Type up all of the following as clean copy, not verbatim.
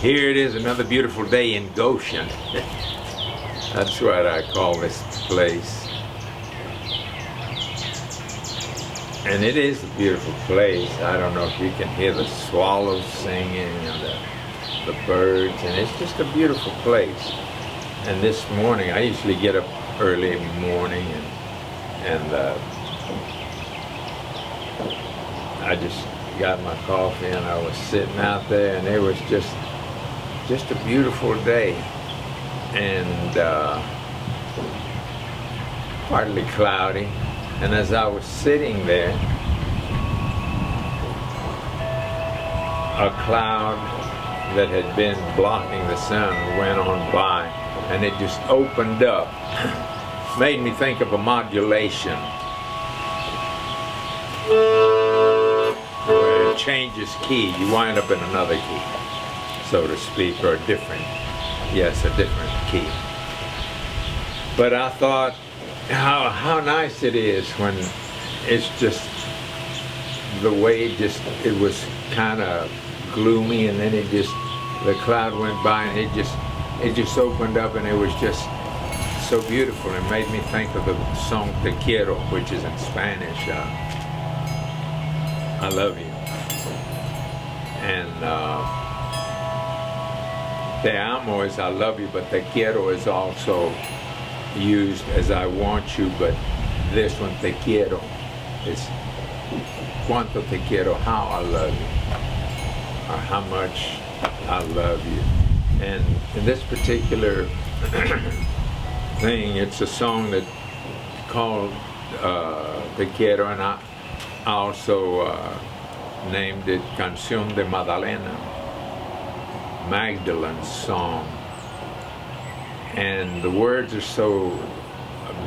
Here it is, another beautiful day in Goshen. That's what I call this place. And it is a beautiful place. I don't know if you can hear the swallows singing and the birds, and it's just a beautiful place. And this morning, I usually get up early in the morning, and I just got my coffee, and I was sitting out there, and it was just a beautiful day, and partly cloudy. And as I was sitting there, a cloud that had been blocking the sun went on by, and it just opened up. Made me think of a modulation where it changes key. You wind up in another key, so to speak, or a different key. But I thought how nice it is when it's just the way it was kind of gloomy, and then the cloud went by, and it just opened up, and it was just so beautiful. It made me think of the song Te Quiero, which is in Spanish, I love you. And Te amo is I love you, but Te quiero is also used as I want you, but this one, Te quiero, is cuánto te quiero, how I love you, or how much I love you. And in this particular thing, it's a song that called Te quiero, and I also named it Canción de Magdalene's song. And the words are so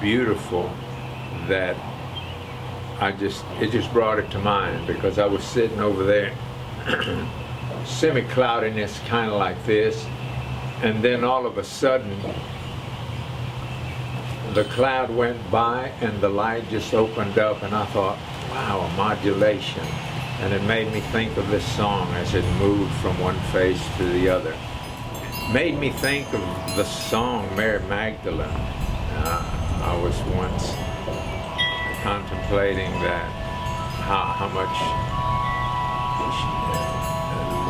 beautiful that it just brought it to mind, because I was sitting over there, semi-cloudiness kind of like this, and then all of a sudden the cloud went by and the light just opened up, and I thought, wow, a modulation. And it made me think of this song as it moved from one face to the other. Made me think of the song Mary Magdalene. I was once contemplating that, how much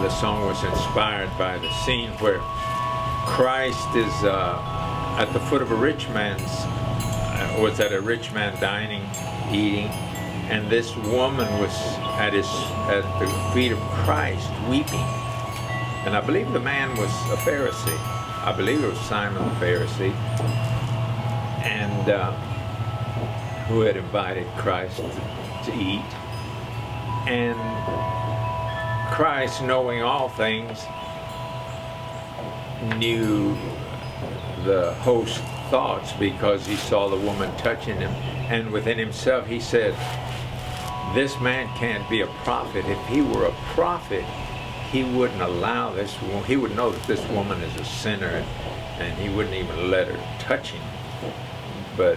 the song was inspired by the scene where Christ is at the foot of a rich man's, was at a rich man dining, eating, and this woman was at the feet of Christ weeping. And I believe the man was a Pharisee. I believe it was Simon the Pharisee, and who had invited Christ to eat. And Christ, knowing all things, knew the host's thoughts, because he saw the woman touching him. And within himself he said, this man can't be a prophet. If he were a prophet, he wouldn't allow this woman. He would know that this woman is a sinner, and he wouldn't even let her touch him. But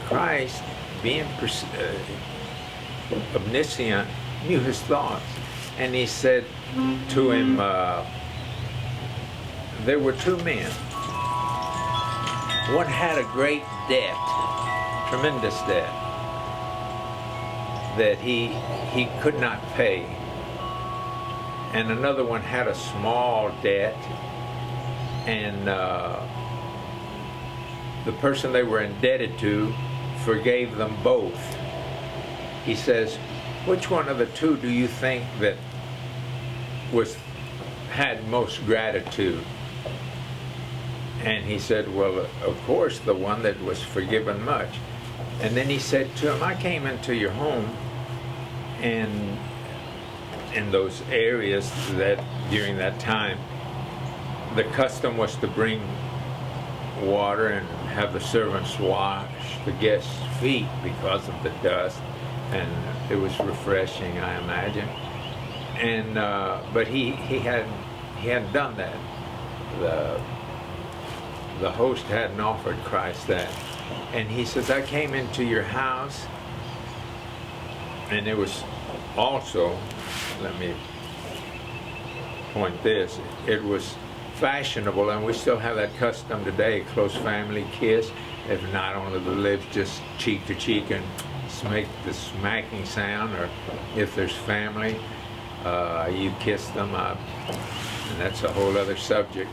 Christ, being omniscient, knew his thoughts. And he said to him, there were two men. One had a great debt, tremendous debt, that he could not pay. And another one had a small debt, and the person they were indebted to forgave them both. He says, which one of the two do you think that had most gratitude? And he said, well, of course, the one that was forgiven much. And then he said to him, I came into your home, and in those areas that during that time, the custom was to bring water and have the servants wash the guests' feet because of the dust, and it was refreshing, I imagine. And but he hadn't done that. The host hadn't offered Christ that. And he says, I came into your house, and it was also, point this. It was fashionable, and we still have that custom today, close family kiss. If not only the lips, just cheek to cheek and make the smacking sound, or if there's family, you kiss them up, and that's a whole other subject.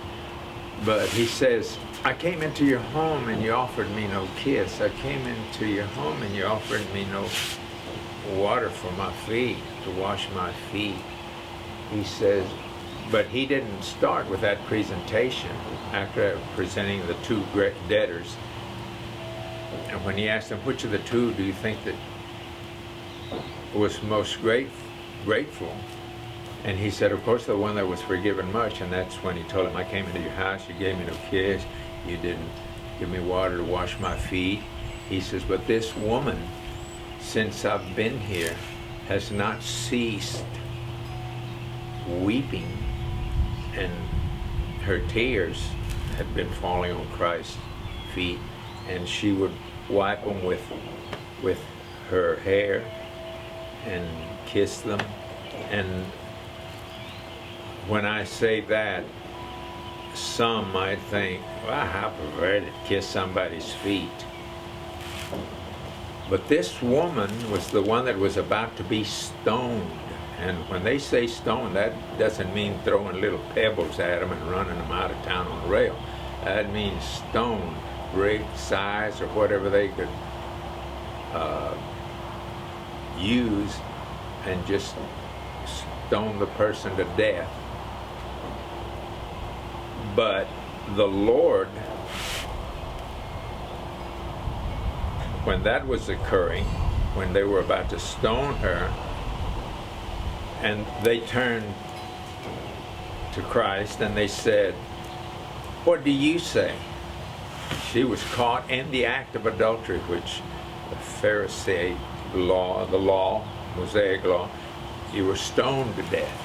But he says, I came into your home and you offered me no kiss. I came into your home and you offered me no water for my feet, to wash my feet. He says, but he didn't start with that presentation after presenting the two great debtors. And when he asked them, which of the two do you think that was most grateful? And he said, of course, the one that was forgiven much. And that's when he told him, I came into your house, you gave me no kiss, you didn't give me water to wash my feet. He says, but this woman, since I've been here, has not ceased weeping, and her tears had been falling on Christ's feet, and she would wipe them with her hair and kiss them. And when I say that, some might think, well, how perverted, kiss somebody's feet. But this woman was the one that was about to be stoned. And when they say stone, that doesn't mean throwing little pebbles at them and running them out of town on the rail. That means stone, brick size, or whatever they could use, and just stone the person to death. But the Lord, when that was occurring, when they were about to stone her, and they turned to Christ and they said, what do you say? She was caught in the act of adultery, which the Pharisee law, the law, Mosaic law, you were stoned to death.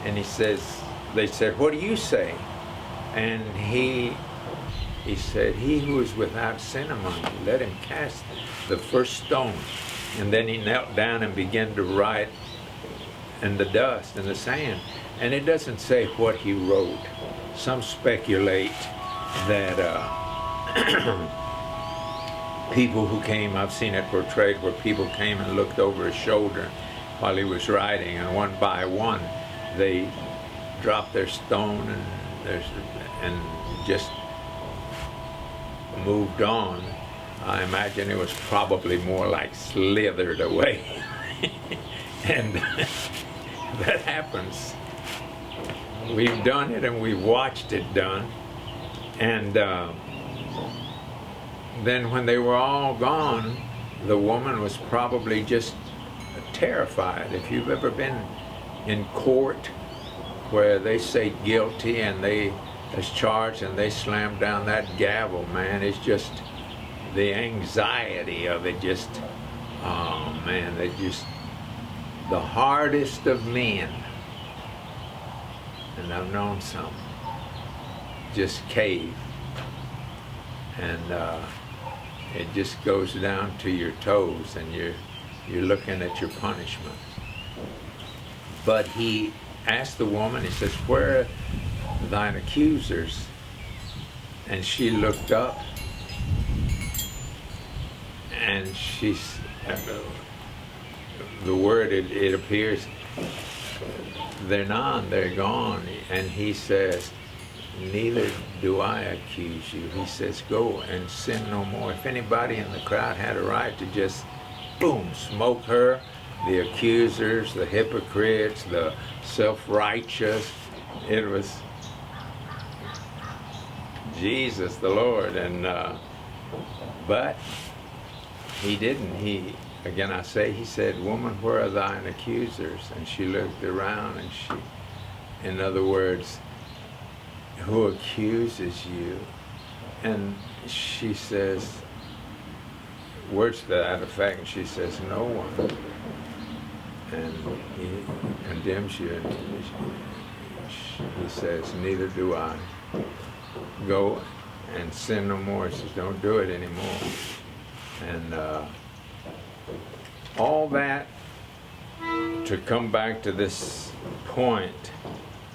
And he says, they said, what do you say? And he said, he who is without sin among you, let him cast the first stone. And then he knelt down and began to write in the dust and the sand. And it doesn't say what he wrote. Some speculate that people who came, I've seen it portrayed where people came and looked over his shoulder while he was writing, and one by one they dropped their stone and just moved on. I imagine it was probably more like slithered away. And that happens. We've done it and we've watched it done. And then when they were all gone, the woman was probably just terrified. If you've ever been in court where they say guilty and they is charged and they slam down that gavel, man, it's just the anxiety of it, just, oh man, they just, the hardest of men, and I've known some, just cave, and it just goes down to your toes, and you're looking at your punishment. But he asked the woman, he says, where are thine accusers? And she looked up, and she's, the word, it appears, they're none, they're gone. And he says, neither do I accuse you. He says, go and sin no more. If anybody in the crowd had a right to just, boom, smoke her, the accusers, the hypocrites, the self-righteous, it was Jesus the Lord. And but he didn't. He, again I say, he said, woman, where are thine accusers? And she looked around, and she, in other words, who accuses you? And she says, words to that effect, and she says, no one. And he condemns you, and he says, neither do I. Go and sin no more. He says, don't do it anymore. And all that to come back to this point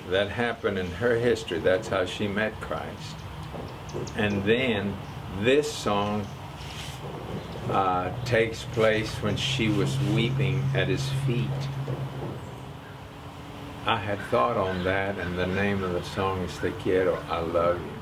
That happened in her history. That's how she met Christ. And then this song takes place when she was weeping at his feet. I had thought on that, and the name of the song is Te Quiero, I love you.